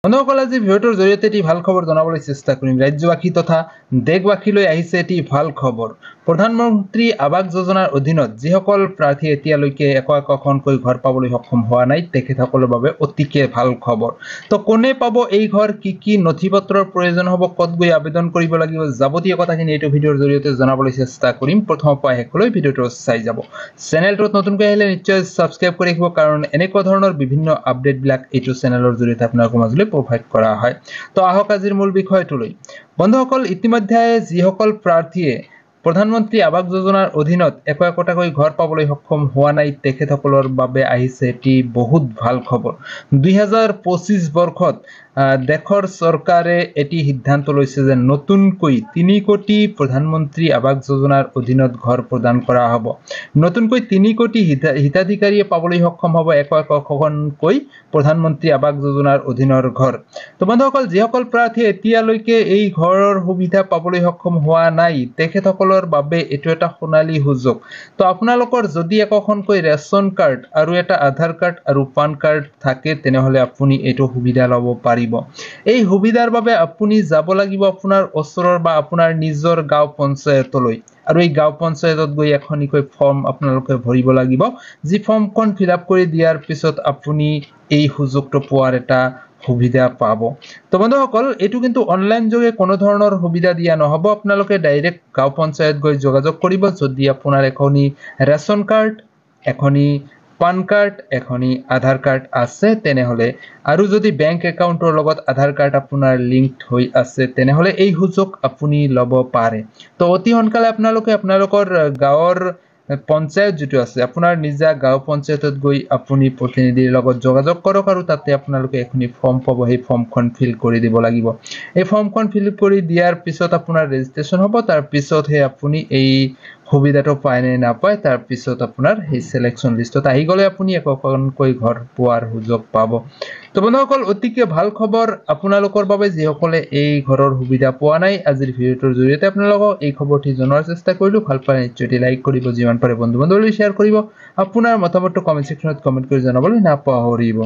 বন্ধুসকল, আজি ভিডিঅ'টোৰ জৰিয়তে এটি ভাল খবৰ জনাবলৈ চেষ্টা কৰিম। ৰাজ্যবাসী তথা দেশবাসীলৈ আহিছে এটি ভাল খবৰ। প্ৰধানমন্ত্ৰী আৱাস যোজনাৰ অধীনত যিসকল প্ৰাৰ্থী এতিয়ালৈকে একোখনকৈ ঘৰ পাবলৈ সক্ষম হোৱা নাই, তেখেতসকলৰ বাবে অতিকে ভাল খবৰ। তো কোনে পাব এই ঘৰ, কি নথিপত্ৰৰ প্ৰয়োজন হ'ব, ক'ত গৈ আবেদন কৰিব লাগিব, যাৱতীয় কথাখিনি এইটো ভিডিঅ'ৰ জৰিয়তে জনাবলৈ চেষ্টা কৰিম। প্ৰথমৰ পৰা শেষলৈ ভিডিঅ'টো চাই যাব। চেনেলটোত নতুনকৈ আহিলে নিশ্চয় ছাবস্ক্ৰাইব কৰি ৰাখিব, কাৰণ এনেকুৱা ধৰণৰ বিভিন্ন আপডেটবিলাক এইটো চেনেলৰ জৰিয়তে আপোনালোকৰ মাজলৈ প্ৰভাইড কৰা হয়। তো আহক আজিৰ মূল বিষয়টোলৈ। বন্ধুসকল, ইতিমধ্যে যিসকল প্ৰাৰ্থীয়ে প্ৰধানমন্ত্ৰী আৱাস যোজনাৰ অধীনত একোটাকৈ ঘৰ পাবলৈ সক্ষম হোৱা নাই, তেখেতসকলৰ বাবে আহিছে এটি বহুত ভাল খবৰ। 2025 বৰ্ষত দেশৰ চৰকাৰে এটি সিদ্ধান্ত লৈছে যে নতুনকৈ 3 কোটি প্ৰধানমন্ত্ৰী আৱাস যোজনাৰ অধীনত ঘৰ প্ৰদান কৰা হ'ব। নতুনকৈ 3 কোটি হিতাধিকাৰীয়ে পাবলৈ সক্ষম হ'ব একোখনকৈ প্ৰধানমন্ত্ৰী আৱাস যোজনাৰ অধীনৰ ঘৰ। তো বন্ধুসকল, যিসকল প্ৰাৰ্থী এতিয়ালৈকে এই ঘৰৰ সুবিধা পাবলৈ সক্ষম হোৱা নাই, তেখেতসকলৰ বাবে এইটো এটা সোণালী সুযোগ। তো আপোনালোকৰ যদি একোখনকৈ ৰেচন কাৰ্ড আৰু এটা আধাৰ কাৰ্ড আৰু পান কাৰ্ড থাকে, তেনেহ'লে আপুনি এইটো সুবিধা ল'ব পাৰিব। এই সুবিধাৰ বাবে আপুনি যাব লাগিব আপোনাৰ ওচৰৰ বা আপোনাৰ নিজৰ গাঁও পঞ্চায়তলৈ, আৰু এই গাঁও পঞ্চায়তত গৈ এখনিকৈ ফৰ্ম আপোনালোকে ভৰিব লাগিব। যি ফৰ্মখন ফিল আপ কৰি দিয়াৰ পিছত আপুনি এই সুযোগটো পোৱাৰ এটা সুবিধা পাব। তো বন্ধুসকল, এইটো কিন্তু অনলাইন যোগে কোনো ধৰণৰ সুবিধা দিয়া নহ'ব। আপোনালোকে ডাইৰেক্ট গাঁও পঞ্চায়ত গৈ যোগাযোগ কৰিব। যদি আপোনাৰ এখনি ৰেচন কাৰ্ড, এখনি পান কাৰ্ড, এখনি আধাৰ কাৰ্ড আছে, তেনেহ'লে আৰু যদি বেংক একাউণ্টৰ লগত আধাৰ কাৰ্ড আপোনাৰ লিংকড হৈ আছে, তেনেহ'লে এই সুযোগ আপুনি ল'ব পাৰে। তো অতি সোনকালে আপোনালোকে আপোনালোকৰ গাঁৱৰ পঞ্চায়ত যিটো আছে, আপোনাৰ নিজা গাঁও পঞ্চায়তত গৈ আপুনি প্ৰতিনিধিৰ লগত যোগাযোগ কৰক, আৰু তাতে আপোনালোকে এখনি ফৰ্ম পাব। সেই ফৰ্মখন ফিল কৰি দিব লাগিব। এই ফৰ্মখন ফিল কৰি দিয়াৰ পিছত আপোনাৰ ৰেজিষ্ট্ৰেশ্যন হ'ব। তাৰ পিছতহে আপুনি এই সুবিধাটো পায় নে নাপায়, তাৰ পিছত আপোনাৰ সেই চিলেকশ্যন লিষ্টত আহি গ'লে আপুনি একোখনকৈ ঘৰ পোৱাৰ সুযোগ পাব। তো বন্ধুসকল, অতিকে ভাল খবৰ আপোনালোকৰ বাবে যিসকলে এই ঘৰৰ সুবিধা পোৱা নাই। আজিৰ ভিডিঅ'টোৰ জৰিয়তে আপোনালোকক এই খবৰটি জনোৱাৰ চেষ্টা কৰিলোঁ। ভাল পালে নিশ্চয় লাইক কৰিব, যিমান পাৰে বন্ধু বান্ধৱীলৈ শ্বেয়াৰ কৰিব। আপোনাৰ মতামতটো কমেণ্ট ছেকশ্যনত কমেণ্ট কৰি জনাবলৈ নাপাহৰিব।